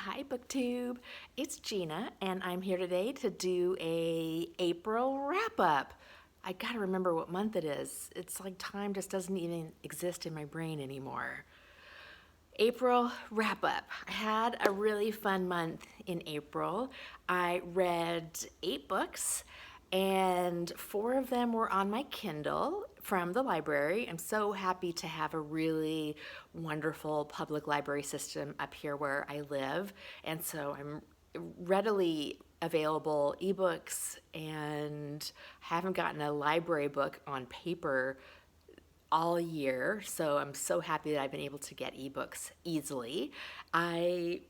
Hi BookTube, it's Gina and I'm here today to do a April wrap-up. I gotta remember what month it is. It's like time just doesn't even exist in my brain anymore. April wrap-up. I had a really fun month in April. I read 8 books and 4 of them were on my Kindle from the library. I'm so happy to have a really wonderful public library system up here where I live, and so I'm readily available ebooks and haven't gotten a library book on paper all year, so I'm so happy that I've been able to get ebooks easily. I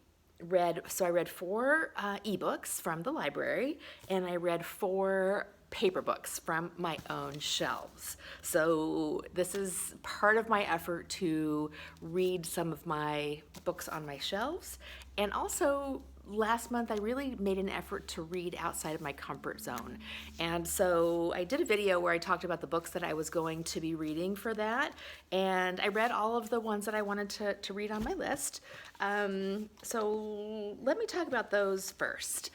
read 4 ebooks from the library, and I read 4 paper books from my own shelves. So this is part of my effort to read some of my books on my shelves, and also last month I really made an effort to read outside of my comfort zone. And so I did a video where I talked about the books that I was going to be reading for that, and I read all of the ones that I wanted to read on my list. So let me talk about those first.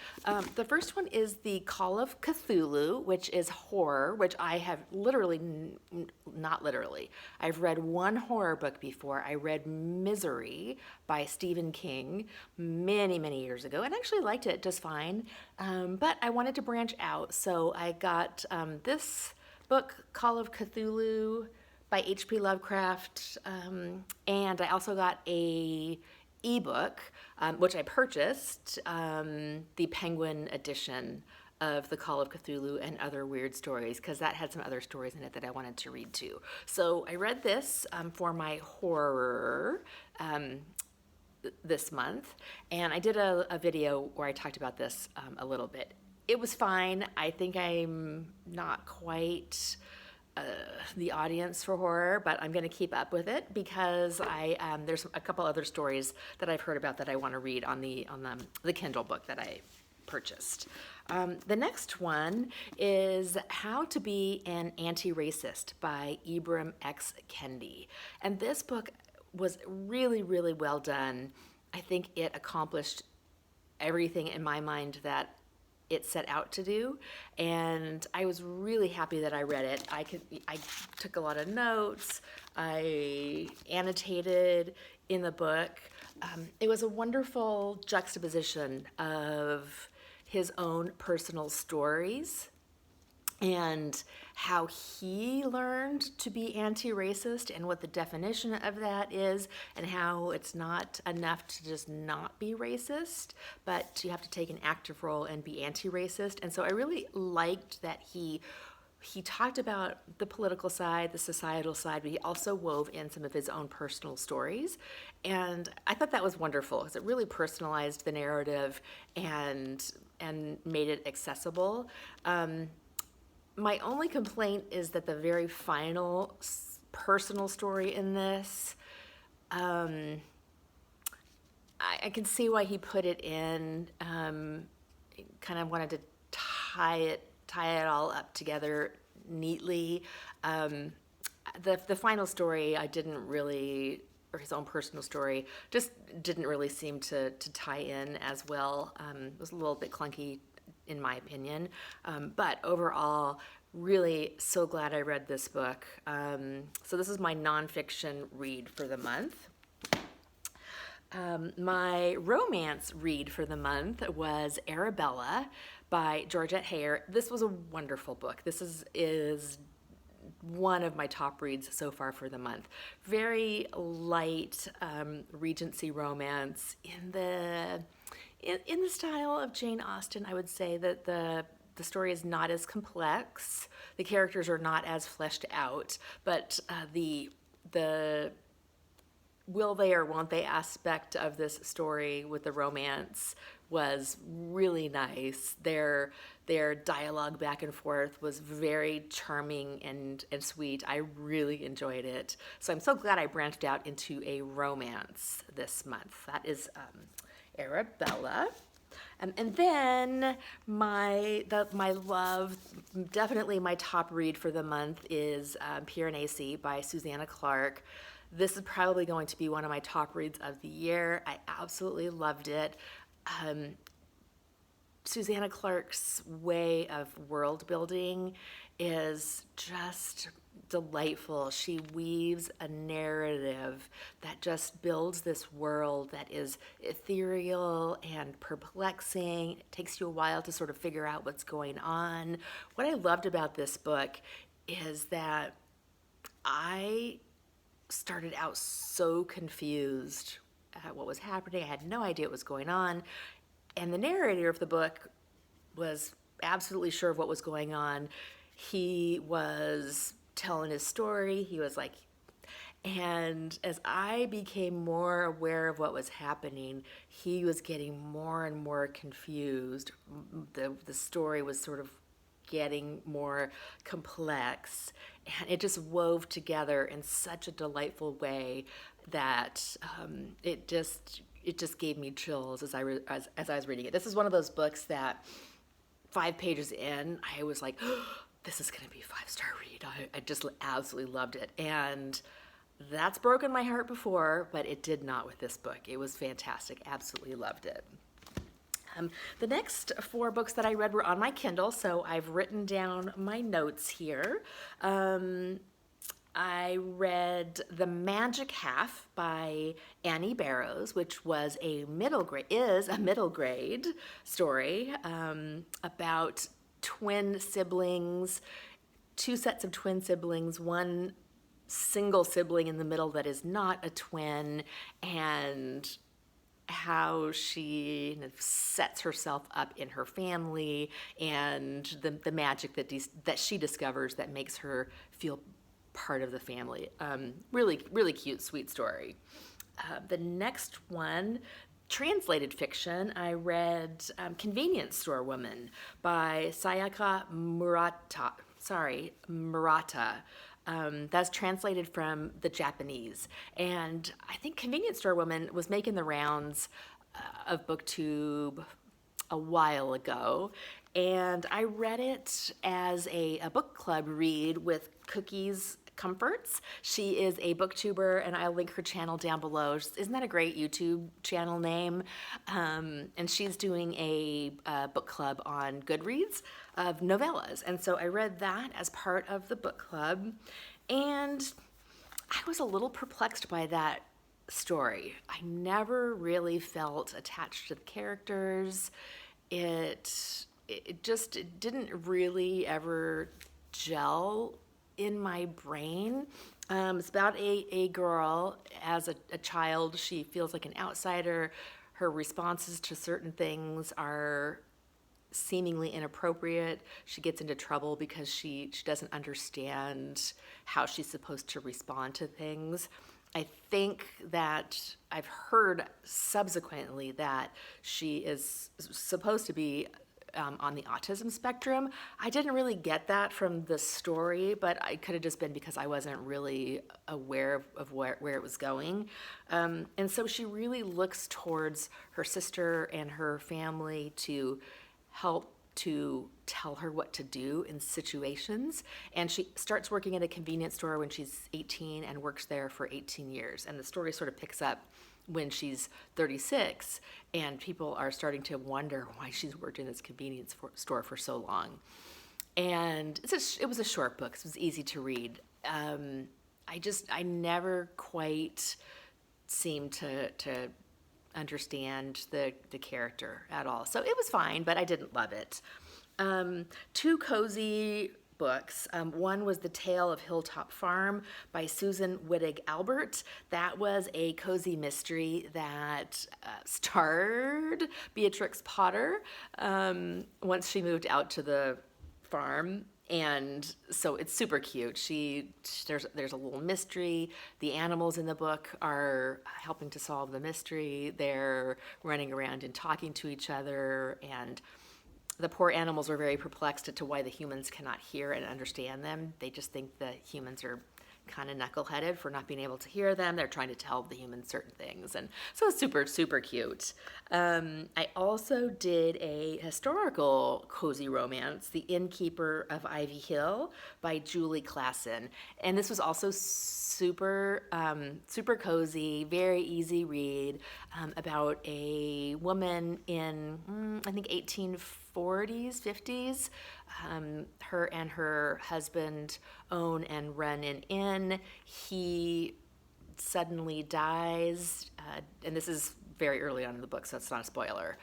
The first one is The Call of Cthulhu, which is horror, which I have not literally, I've read one horror book before. I read Misery by Stephen King many years ago and actually liked it just fine, but I wanted to branch out, so I got this book, Call of Cthulhu by H.P. Lovecraft, and I also got a ebook, which I purchased, the Penguin edition of The Call of Cthulhu and Other Weird Stories, because that had some other stories in it that I wanted to read too. So I read this for my horror this month, and I did a video where I talked about this a little bit. It was fine. I think I'm not quite the audience for horror, but I'm going to keep up with it because there's a couple other stories that I've heard about that I want to read on the Kindle book that I purchased. The next one is How to Be an Antiracist by Ibram X. Kendi, and this book was really well done. I think it accomplished everything in my mind that it set out to do, and I was really happy that I read it. I took a lot of notes, I annotated in the book. It was a wonderful juxtaposition of his own personal stories and how he learned to be anti-racist and what the definition of that is, and how it's not enough to just not be racist, but you have to take an active role and be anti-racist. And so I really liked that he talked about the political side, the societal side, but he also wove in some of his own personal stories. And I thought that was wonderful because it really personalized the narrative and made it accessible. My only complaint is that the very final personal story in this, I can see why he put it in. Kind of wanted to tie it all up together neatly. The final story I didn't really, or his own personal story, just didn't really seem to tie in as well. It was a little bit clunky in my opinion, but overall, really so glad I read this book. So this is my nonfiction read for the month. My romance read for the month was Arabella by Georgette. This was a wonderful book. This is one of my top reads so far for the month. Very light Regency romance in the style of Jane Austen. I would say that the story is not as complex. The characters are not as fleshed out, but the will they or won't they aspect of this story with the romance was really nice. Their dialogue back and forth was very charming and sweet. I really enjoyed it. So I'm so glad I branched out into a romance this month. That is Arabella. And then my love, definitely my top read for the month is Prianesa by Susanne Clarke. This is probably going to be one of my top reads of the year. I absolutely loved it. Susanne Clarke's way of world building is just delightful. She weaves a narrative that just builds this world that is ethereal and perplexing. It takes you a while to sort of figure out what's going on. What I loved about this book is that I started out so confused at what was happening. I had no idea what was going on. And the narrator of the book was absolutely sure of what was going on. He was telling his story. He was like, and as I became more aware of what was happening, he was getting more and more confused. The story was sort of getting more complex, and it just wove together in such a delightful way that it just gave me chills as I was reading it. This is one of those books that 5 pages in, I was like, oh, this is going to be a 5-star read. I just absolutely loved it. And that's broken my heart before, but it did not with this book. It was fantastic. Absolutely loved it. The next 4 books that I read were on my Kindle, so I've written down my notes here. I read The Magic Half by Annie Barrows, which is a middle grade story about twin siblings, 2 sets of twin siblings, one single sibling in the middle that is not a twin, and how she sets herself up in her family and the magic that she discovers that makes her feel part of the family. Really, really cute, sweet story. The next one, translated fiction, I read Convenience Store Woman by Sayaka Murata. That's translated from the Japanese. And I think Convenience Store Woman was making the rounds of BookTube a while ago. And I read it as a book club read with Cookie's Comforts. She is a booktuber, and I'll link her channel down below. Isn't that a great YouTube channel name? And she's doing a book club on Goodreads of novellas. And so I read that as part of the book club. And I was a little perplexed by that story. I never really felt attached to the characters. It didn't really ever gel in my brain. It's about a girl. As a child, she feels like an outsider. Her responses to certain things are seemingly inappropriate. She gets into trouble because she doesn't understand how she's supposed to respond to things. I think that I've heard subsequently that she is supposed to be on the autism spectrum. I didn't really get that from the story, but it could have just been because I wasn't really aware of where it was going. And so she really looks towards her sister and her family to help to tell her what to do in situations. And she starts working at a convenience store when she's 18 and works there for 18 years. And the story sort of picks up when she's 36, and people are starting to wonder why she's worked in this convenience store for so long. And it was a short book, so it was easy to read. I never quite seemed to understand the character at all. So it was fine, but I didn't love it. 2 cozy books. One was The Tale of Hilltop Farm by Susan Wittig Albert. That was a cozy mystery that starred Beatrix Potter once she moved out to the farm. And so it's super cute. There's a little mystery. The animals in the book are helping to solve the mystery. They're running around and talking to each other, and the poor animals are very perplexed as to why the humans cannot hear and understand them. They just think the humans are kind of knuckleheaded for not being able to hear them. They're trying to tell the humans certain things. And so it's super, super cute. I also did a historical cozy romance, The Innkeeper of Ivy Hill by Julie Klassen. And this was also super, super cozy, very easy read, about a woman in, I think, 1840s, 50s. Her and her husband own and run an inn. He suddenly dies, and this is very early on in the book, so it's not a spoiler.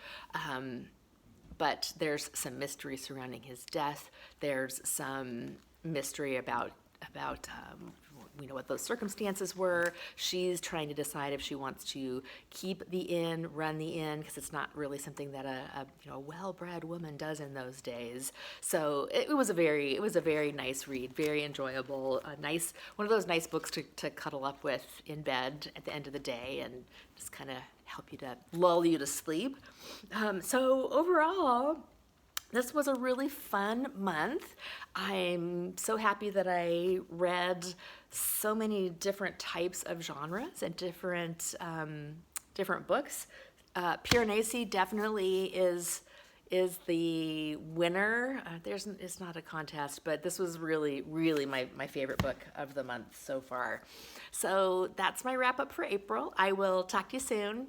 But there's some mystery surrounding his death. There's some mystery about we know what those circumstances were. She's trying to decide if she wants to keep the inn, run the inn, because it's not really something that a well-bred woman does in those days. So it was a very nice read, very enjoyable, one of those nice books to cuddle up with in bed at the end of the day and just kind of help you to lull you to sleep. So overall, this was a really fun month. I'm so happy that I read so many different types of genres and different books. Prianesa definitely is the winner. It's not a contest, but this was really, really my favorite book of the month so far. So that's my wrap up for April. I will talk to you soon.